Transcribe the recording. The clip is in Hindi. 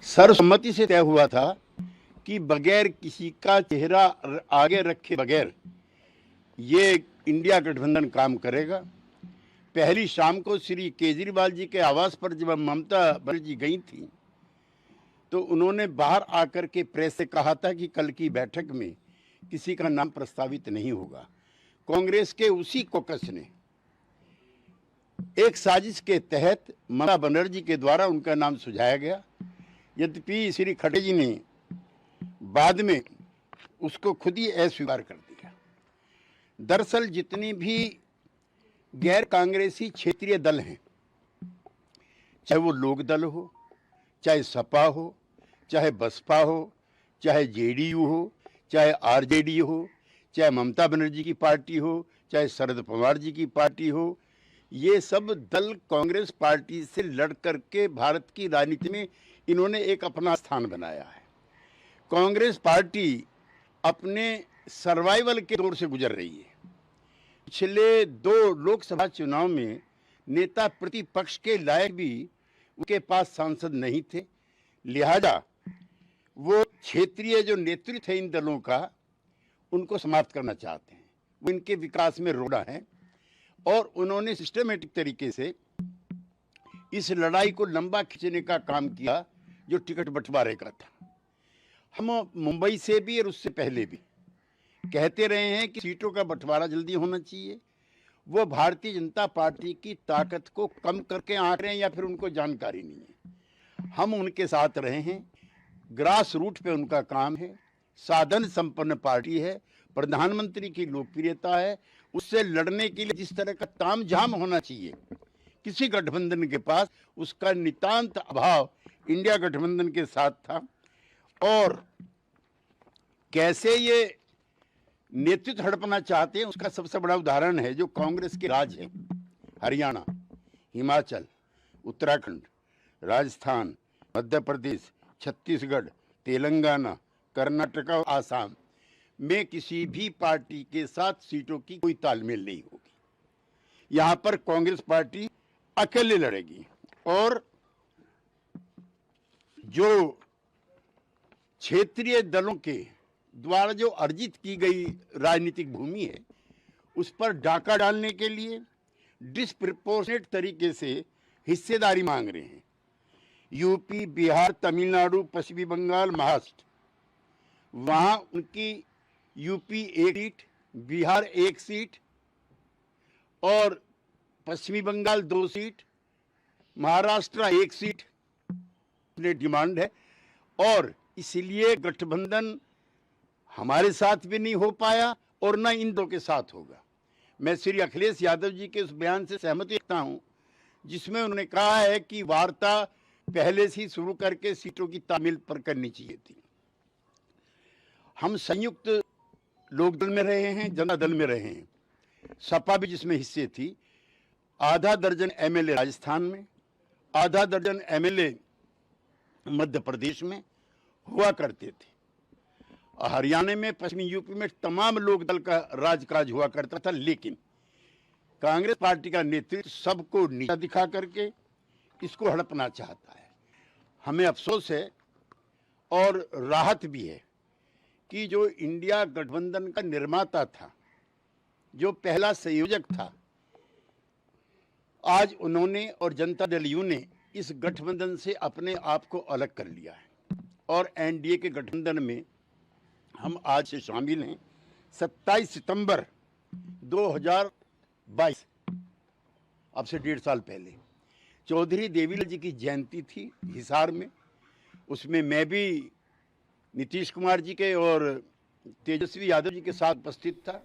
सर्वसम्मति से तय हुआ था कि बगैर किसी का चेहरा आगे रखे बगैर ये इंडिया गठबंधन काम करेगा। पहली शाम को श्री केजरीवाल जी के आवास पर जब ममता बनर्जी गई थी तो उन्होंने बाहर आकर के प्रेस से कहा था कि कल की बैठक में किसी का नाम प्रस्तावित नहीं होगा। कांग्रेस के उसी कॉकस ने एक साजिश के तहत ममता बनर्जी के द्वारा उनका नाम सुझाया गया। यद्यपि श्री खड़गे जी ने बाद में उसको खुद ही अस्वीकार कर दिया। दरअसल जितनी भी गैर कांग्रेसी क्षेत्रीय दल हैं, चाहे वो लोक दल हो, चाहे सपा हो, चाहे बसपा हो, चाहे जेडीयू हो, चाहे आरजेडी हो, चाहे ममता बनर्जी की पार्टी हो, चाहे शरद पवार जी की पार्टी हो, ये सब दल कांग्रेस पार्टी से लड़ करके भारत की राजनीति में इन्होंने एक अपना स्थान बनाया है। कांग्रेस पार्टी अपने सर्वाइवल के दौर से गुजर रही है। पिछले 2 लोकसभा चुनाव में नेता प्रतिपक्ष के लायक भी उनके पास सांसद नहीं थे, लिहाजा वो क्षेत्रीय जो नेतृत्व है इन दलों का उनको समाप्त करना चाहते हैं। वो इनके विकास में रोड़ा है और उन्होंने सिस्टमेटिक तरीके से इस लड़ाई को लंबा खींचने का काम किया जो टिकट बंटवारे का था। हम मुंबई से भी और उससे पहले भी कहते रहे हैं कि सीटों का बंटवारा जल्दी होना चाहिए। वो भारतीय जनता पार्टी की ताकत को कम करके आंक रहे हैं या फिर उनको जानकारी नहीं है। हम उनके साथ रहे हैं। ग्रास रूट पे उनका काम है। साधन संपन्न पार्टी है। प्रधानमंत्री की लोकप्रियता है। उससे लड़ने के लिए जिस तरह का तामझाम होना चाहिए किसी गठबंधन के पास, उसका नितांत अभाव इंडिया गठबंधन के साथ था। और कैसे ये नेतृत्व हड़पना चाहते हैं उसका सबसे बड़ा उदाहरण है जो कांग्रेस के राज है। हरियाणा, हिमाचल, उत्तराखंड, राजस्थान, मध्य प्रदेश, छत्तीसगढ़, तेलंगाना, कर्नाटक और आसाम में किसी भी पार्टी के साथ सीटों की कोई तालमेल नहीं होगी। यहां पर कांग्रेस पार्टी अकेले लड़ेगी और जो क्षेत्रीय दलों के द्वारा जो अर्जित की गई राजनीतिक भूमि है उस पर डाका डालने के लिए डिस्प्रपोर्शनेट तरीके से हिस्सेदारी मांग रहे हैं। यूपी, बिहार, तमिलनाडु, पश्चिमी बंगाल, महाराष्ट्र, वहां उनकी यूपी 1 सीट, बिहार 1 सीट और पश्चिमी Bengal 2 seat, Maharashtra 1 seat demand है। और इसलिए गठबंधन हमारे साथ भी नहीं हो पाया और न इन दो के साथ होगा। मैं श्री अखिलेश यादव जी के उस बयान से सहमति रखता हूं जिसमें उन्होंने कहा है कि वार्ता पहले से ही शुरू करके सीटों की तामील पर करनी चाहिए थी। हम संयुक्त लोकदल में रहे हैं, जनता दल में रहे हैं, सपा भी जिसमें हिस्से थी। आधा दर्जन एमएलए राजस्थान में, आधा दर्जन एमएलए मध्य प्रदेश में हुआ करते थे। हरियाणा में, पश्चिमी यूपी में तमाम लोक दल का राजकाज हुआ करता था। लेकिन कांग्रेस पार्टी का नेतृत्व सबको नीचा दिखा करके इसको हड़पना चाहता है। हमें अफसोस है और राहत भी है कि जो इंडिया गठबंधन का निर्माता था, जो पहला संयोजक था, आज उन्होंने और जनता दल यू ने इस गठबंधन से अपने आप को अलग कर लिया है और एनडीए के गठबंधन में हम आज से शामिल हैं। 27 सितंबर 2022, अब से 1.5 साल पहले, चौधरी देवीलाल जी की जयंती थी हिसार में। उसमें मैं भी नीतीश कुमार जी के और तेजस्वी यादव जी के साथ उपस्थित था।